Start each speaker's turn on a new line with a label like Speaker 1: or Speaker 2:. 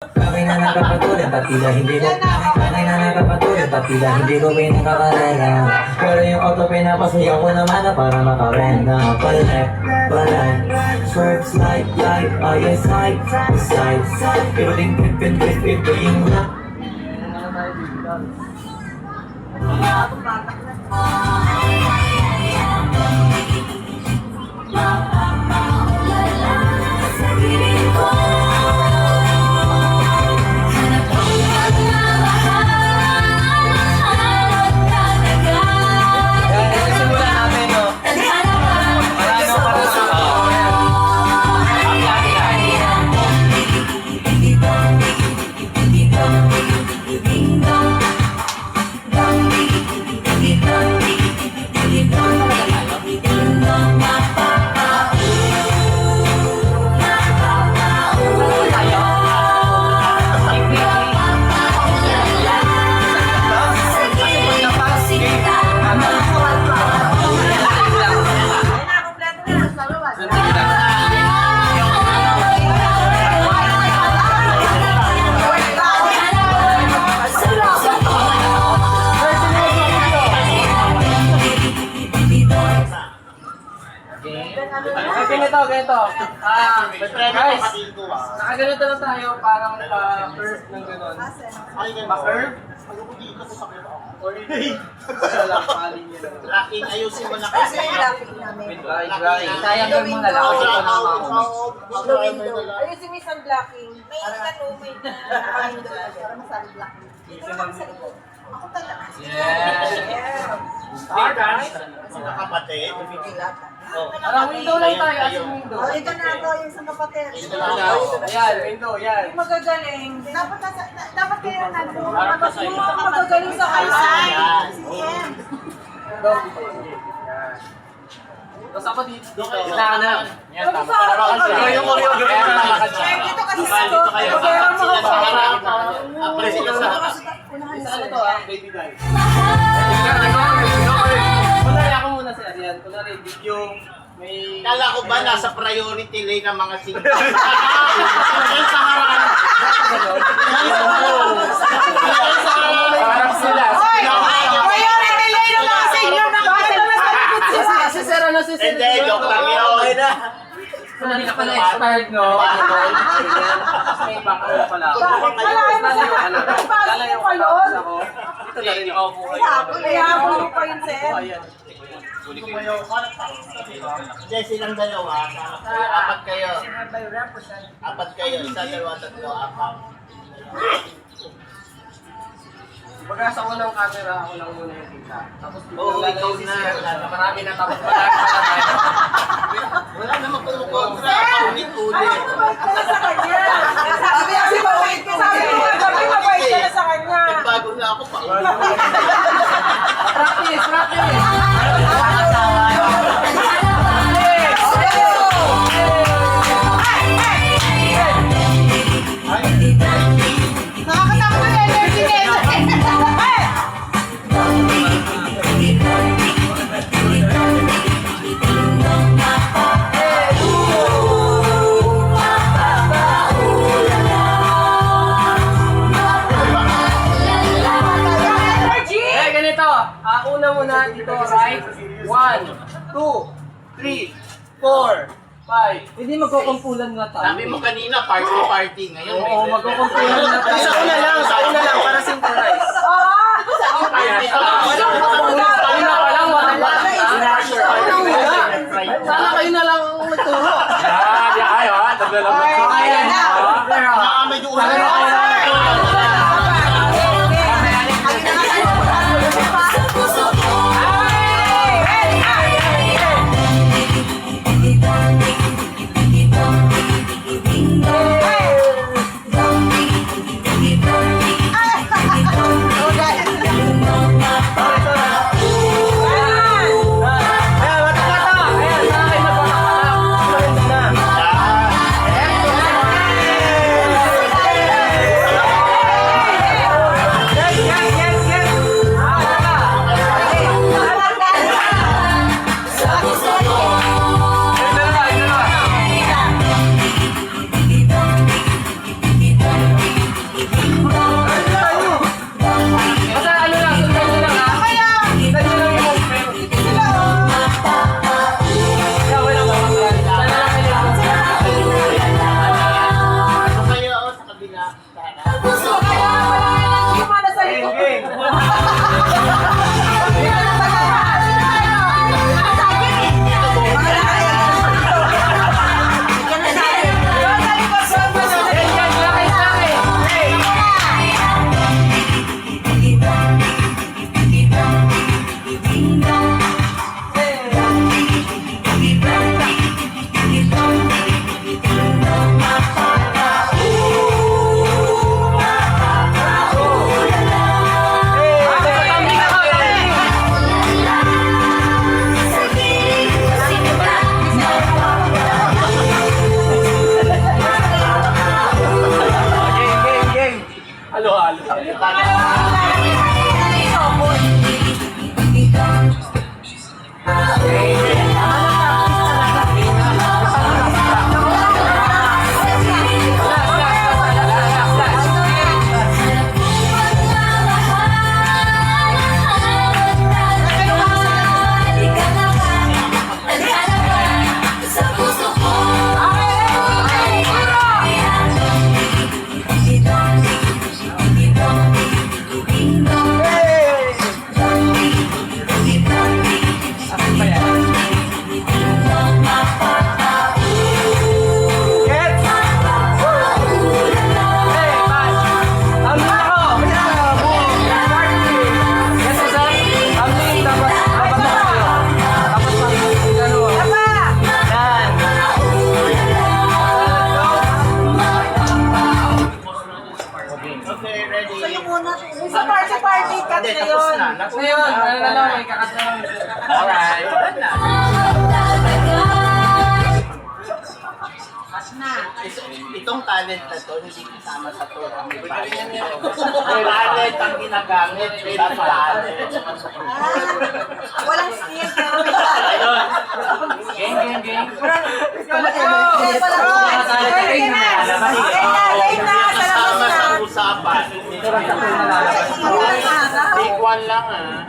Speaker 1: Bakit na nakapatuloy, ba't tila hindi ko Bakit na nakapatuloy, ba't tila hindi ko pinakakarera Pero yung auto pinapasuya ko naman na para makarenda Palit, swerve, slide, oh yes, side, pero din ito yung rap
Speaker 2: Ganito. Guys, nakaganito lang tayo parang pa-curve ng gano'n. Pa-curve?
Speaker 3: Lacking, ayusin mo na kasi.
Speaker 2: Sayang yung mga lalaki ko na
Speaker 4: Ayusin mo isang blocking. May window. Para masabi blocking. Ako talaga.
Speaker 2: Yes! Start, guys!
Speaker 3: Mga kapatid.
Speaker 2: Parang window lang tayo, as in window.
Speaker 4: Oh, ito na ako, yung isang kapatid.
Speaker 2: Ayan, window, yan.
Speaker 4: Yung magagaling. Dapat kayo nandun. Yung magagaling sa kalsay. Si M.
Speaker 2: Tapos ako dito.
Speaker 3: Hinahanap.
Speaker 2: Yan, tama. Yung choreography na nakakadya.
Speaker 4: Dito kasi
Speaker 3: Dito kayo.
Speaker 4: Pero mga
Speaker 3: Press ka sa harap.
Speaker 2: Ano to baby doll. Kunwari ako muna sir, yan. Kunwari video, may...
Speaker 3: Kala ko ba nasa priority lane ng mga singles? Yan sa harap.
Speaker 2: Harap sila.
Speaker 4: priority lane ng mga senior na
Speaker 2: Si sir, ano si sir?
Speaker 3: Hindi, joke lang yun.
Speaker 2: Hindi ka pala expired, no? May background pala ako. Lalayo ko lang ako. Ito na rin ako buhay.
Speaker 4: Kaya mo pa yun, sir.
Speaker 3: Jesse lang dalawa. Apat kayo. Apat kayo. Isa, dalawa, tatlo, apat.
Speaker 2: Baga sa unang camera, ako lang muna yung kita. Tapos
Speaker 3: Oo, ikaw na.
Speaker 2: Marami na tapos marami na.
Speaker 3: Wala naman kumukontra. Paulit-ulit.
Speaker 4: Sa kanya. Sabi kasi mabait ka sa kanya. Sabi mabait ka na sa kanya.
Speaker 3: Nagbago na ako pa.
Speaker 2: Practice!
Speaker 4: Nakakatakot yung energy nito.
Speaker 2: Ganito. Una muna dito, right? 1, 2, 3, 4, 5. Hindi magkukumpulan nga tayo.
Speaker 3: Sabi mo kanina, party-party. Ngayon,
Speaker 2: Oo, magkukumpulan na tayo. Sa una lang, para synchronize. Kanina pa lang, sana kayo na lang ang nagturo. Yan kayo ha, naglalabat ko. Ayan na.
Speaker 3: medyo ulan. Okay, ready?
Speaker 4: So yung una, yung sa party, cut
Speaker 3: Hindi,
Speaker 4: na
Speaker 3: tapos
Speaker 4: yun.
Speaker 3: na.
Speaker 2: Ngayon, ano na lang, may kakat na lang.
Speaker 3: Alright. Itong talent na to, hindi kasama sa to. Talent ang ginagamit. Dapat talent.
Speaker 4: Walang skill.
Speaker 2: Gang.
Speaker 3: Kasama sa usapan. Take one lang ah.